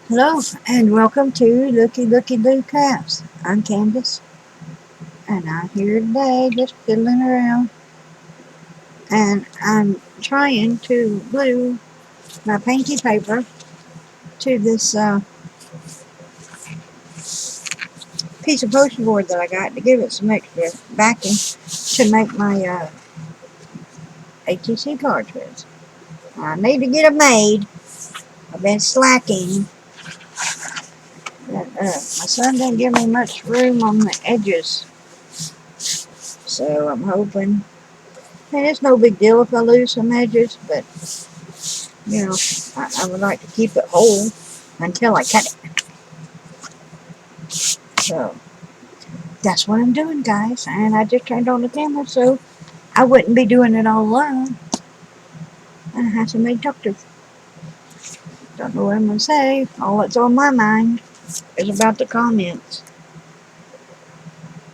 Hello and welcome to Looky Looky Loo Crafts. I'm Candace and I'm here today just fiddling around and I'm trying to glue my painty paper to this piece of poster board that I got to give it some extra backing to make my ATC cartridge. I need to get it made. I've been slacking. But, my son didn't give me much room on the edges, so I'm hoping. And it's no big deal if I lose some edges, but you know, I would like to keep it whole until I cut it. So that's what I'm doing, guys. And I just turned on the camera so I wouldn't be doing it all alone. And I have somebody to talk to. Don't know what I'm going to say. All that's on my mind is about the comments.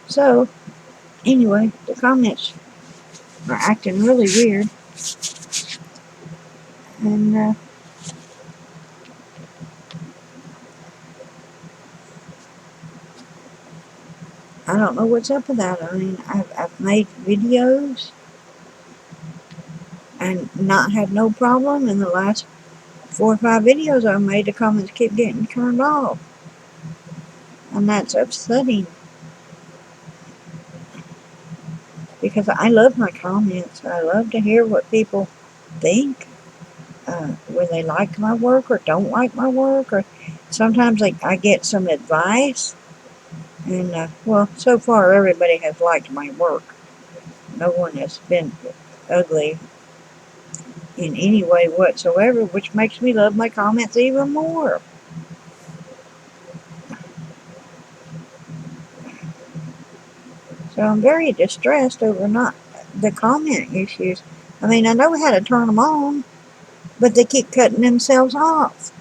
So, anyway, the comments are acting really weird. And I don't know what's up with that. I mean, I've made videos and not had no problem. In the last 4 or 5 videos I've made, the comments keep getting turned off. And that's upsetting because I love my comments. I love to hear what people think, whether they like my work or don't like my work, or sometimes I get some advice. And, well, so far everybody has liked my work. No one has been ugly in any way whatsoever, which makes me love my comments even more. So I'm very distressed over not the comment issues. I mean, I know how to turn them on, but they keep cutting themselves off.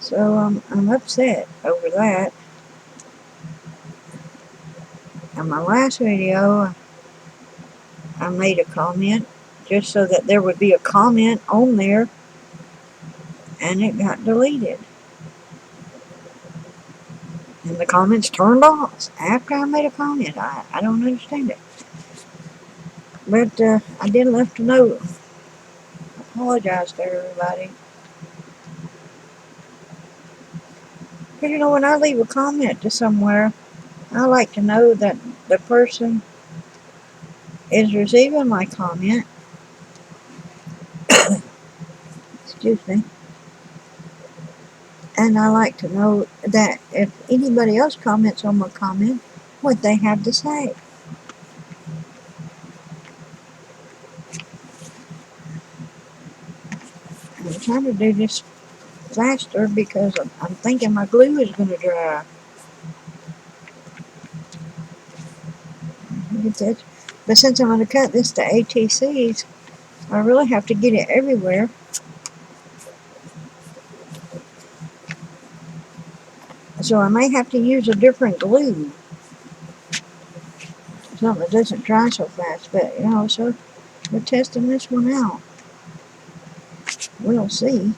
So I'm upset over that. On my last video, I made a comment just so that there would be a comment on there, and it got deleted. And the comments turned off after I made a comment. I don't understand it. But I did left a note. I apologize to everybody. Because, you know, when I leave a comment to somewhere, I like to know that the person is receiving my comment. Excuse me. And I like to know that if anybody else comments on my comment, what they have to say. I'm trying to do this faster because I'm thinking my glue is going to dry. But since I'm going to cut this to ATCs, I really have to get it everywhere. So I may have to use a different glue. Something that doesn't dry so fast. But, you know, so we're testing this one out. We'll see.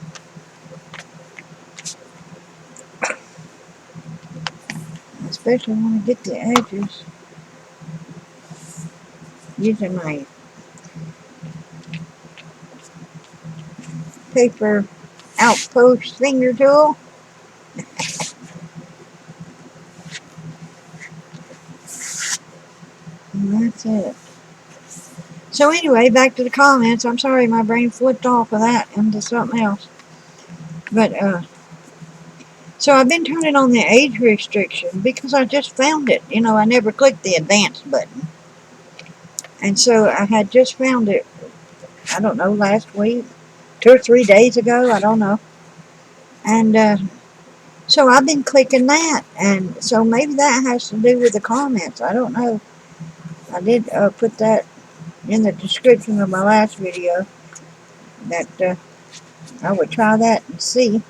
Especially when I get the edges. Using my paper outpost finger tool. And that's it. So anyway, back to the comments. I'm sorry my brain flipped off of that into something else. But, so I've been turning on the age restriction because I just found it. You know, I never clicked the advanced button. And so I had just found it, I don't know, last week, 2 or 3 days ago, I don't know. And so I've been clicking that. And so maybe that has to do with the comments. I don't know. I did put that in the description of my last video that I would try that and see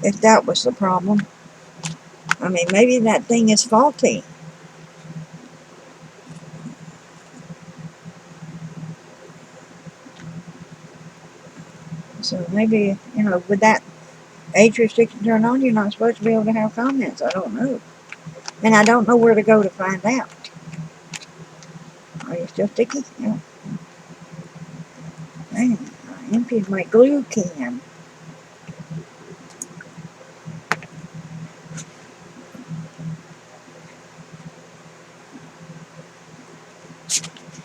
if that was the problem. I mean, maybe that thing is faulty. So maybe, with that age restriction turned on, you're not supposed to be able to have comments. I don't know. And I don't know where to go to find out. Are you still sticky? Yeah. Man, I emptied my glue can.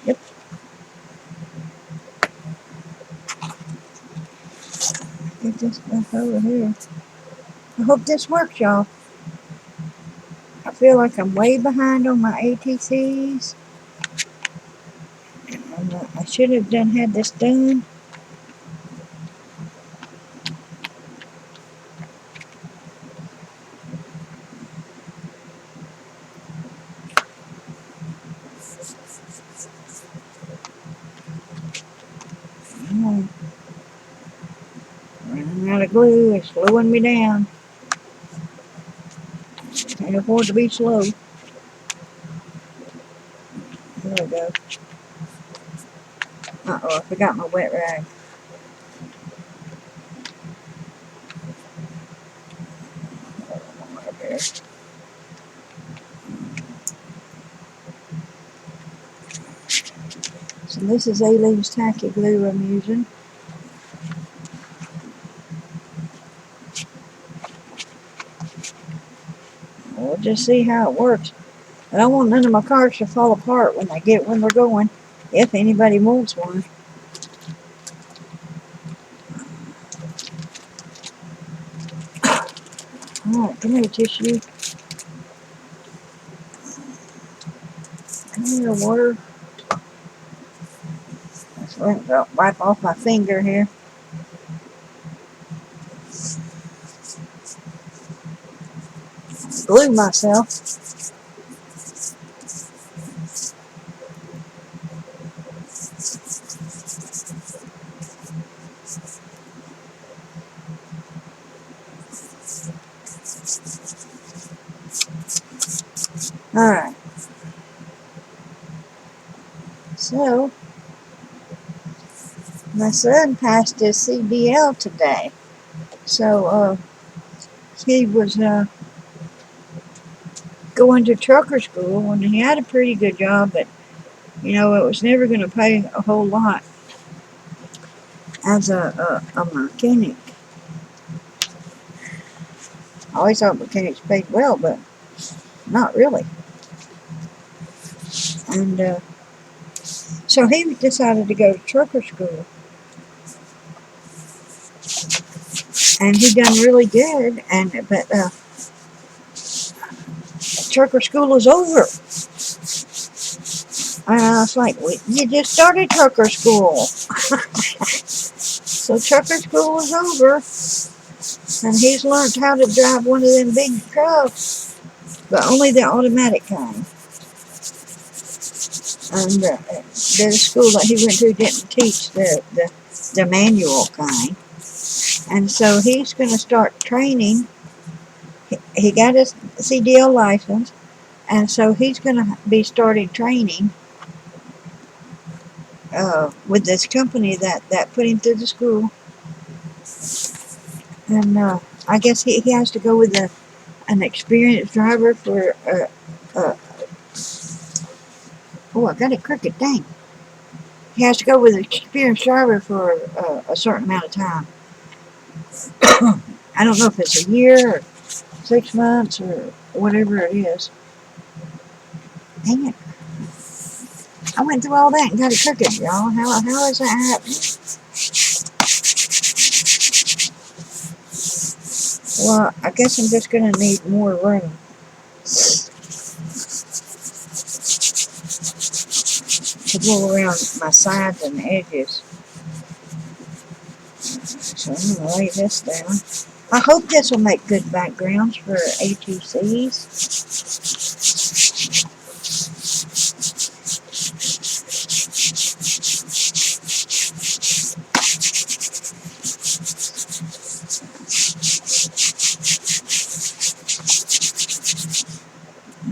Yep. Get this stuff over here. I hope this works, y'all. I feel like I'm way behind on my ATCs. And I should have had this done. I'm running out of glue. It's slowing me down. Can't afford to be slow. There we go. Uh-oh, I forgot my wet rag. Up here. So this is Aleene's tacky glue I'm using. We'll just see how it works. I don't want none of my cards to fall apart when we're going, if anybody wants one. Alright, come here, tissue. Come here, water. Let's wipe off my finger here. Glue myself. Alright. So, my son passed his CDL today. So, he was going to trucker school, and he had a pretty good job, but, it was never going to pay a whole lot as a mechanic. I always thought mechanics paid well, but not really. And so he decided to go to trucker school. And he done really good, but trucker school is over. And I was like, you just started trucker school. So trucker school is over, and he's learned how to drive one of them big trucks, but only the automatic kind. And the school that he went to didn't teach the manual kind. And so he's going to start training. He got his CDL license, and so he's going to be starting training with this company that put him through the school. And I guess he has to go with an experienced driver for oh, I got it crooked, dang. He has to go with an experienced driver for a certain amount of time. I don't know if it's a year or 6 months or whatever it is. Dang it. I went through all that and got it crooked, y'all. How is that happening? Well, I guess I'm just going to need more room. To go around my sides and edges. So I'm going to lay this down. I hope this will make good backgrounds for ATCs.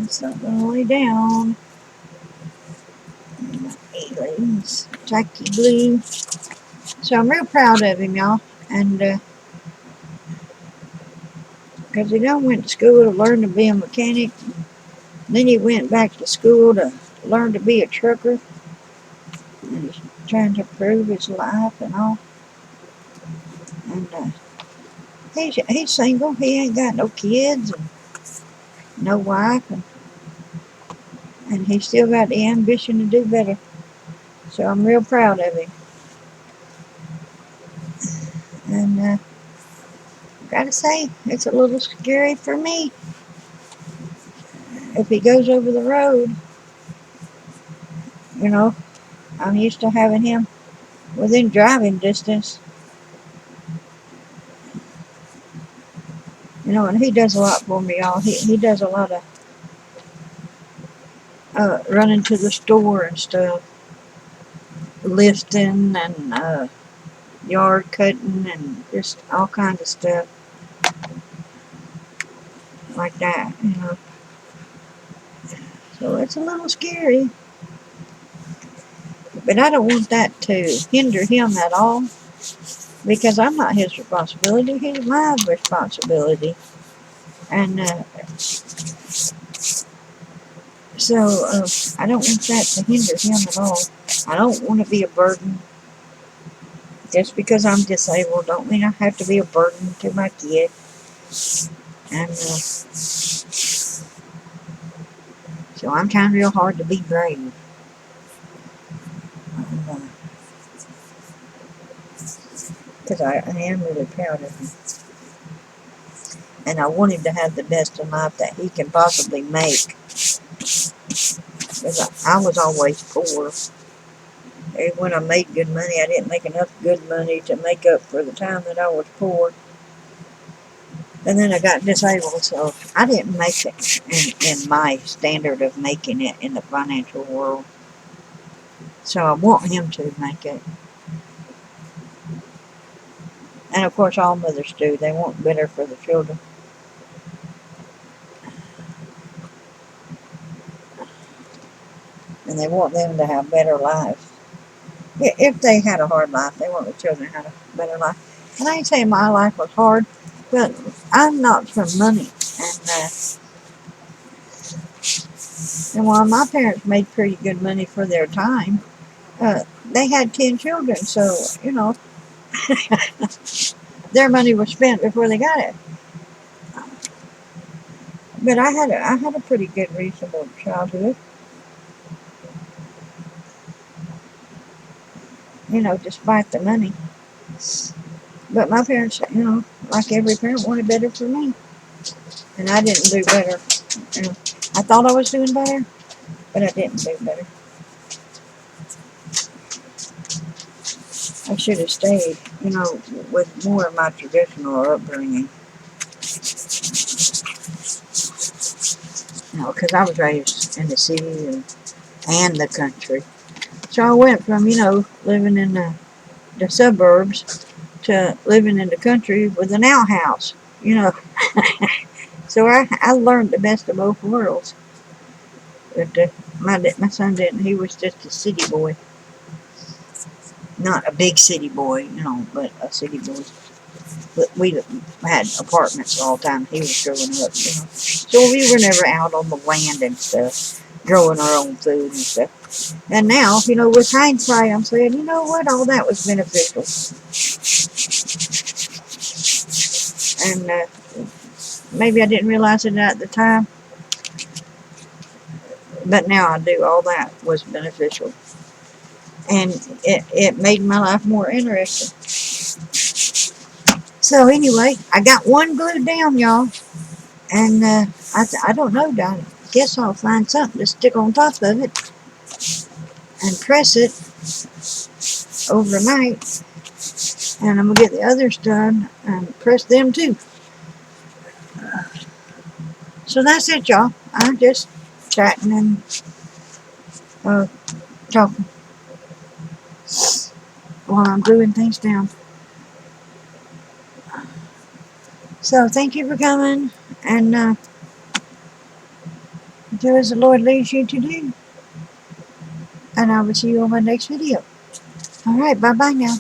So I'm going to lay down. Aleene's tacky glue. So I'm real proud of him, y'all. And because he done went to school to learn to be a mechanic. Then he went back to school to learn to be a trucker. And he's trying to improve his life and all. And he's single. He ain't got no kids and no wife. And he's still got the ambition to do better. So I'm real proud of him. And gotta say, it's a little scary for me. If he goes over the road, you know, I'm used to having him within driving distance. You know, and he does a lot for me, y'all. He does a lot of running to the store and stuff, lifting and yard cutting and just all kinds of stuff like that, you know. So it's a little scary, but I don't want that to hinder him at all, because I'm not his responsibility. He's my responsibility. And so I don't want that to hinder him at all. I don't want to be a burden. Just because I'm disabled don't mean I have to be a burden to my kid. And so I'm trying real hard to be brave. Because I am really proud of him. And I want him to have the best in life that he can possibly make. Because I was always poor. And when I made good money, I didn't make enough good money to make up for the time that I was poor. And then I got disabled, so I didn't make it in my standard of making it in the financial world. So I want him to make it. And of course all mothers do. They want better for the children. And they want them to have better lives. If they had a hard life, they want the children to have a better life. And I ain't saying my life was hard, but I'm not from money. And while my parents made pretty good money for their time, they had 10 children. So, you know, their money was spent before they got it. But I had a pretty good, reasonable childhood. You know, despite the money. But my parents, you know, like every parent, wanted better for me. And I didn't do better. You know, I thought I was doing better, but I didn't do better. I should have stayed, you know, with more of my traditional upbringing. You know, because I was raised in the city and the country. So I went from, you know, living in the suburbs to living in the country with an outhouse, you know. So I learned the best of both worlds. But my son didn't. He was just a city boy. Not a big city boy, you know, but a city boy. But we had apartments all the time he was growing up, you know. So we were never out on the land and stuff, growing our own food and stuff. And now, you know, with hindsight, I'm saying, you know what, all that was beneficial. And maybe I didn't realize it at the time, but now I do. All that was beneficial. And it made my life more interesting. So anyway, I got one glued down, y'all. And I don't know, I guess I'll find something to stick on top of it and press it overnight. And I'm going to get the others done and press them too. So that's it, y'all. I'm just chatting and talking while I'm gluing things down. So thank you for coming, and do as the Lord leads you to do. And I will see you on my next video. All right, bye-bye now.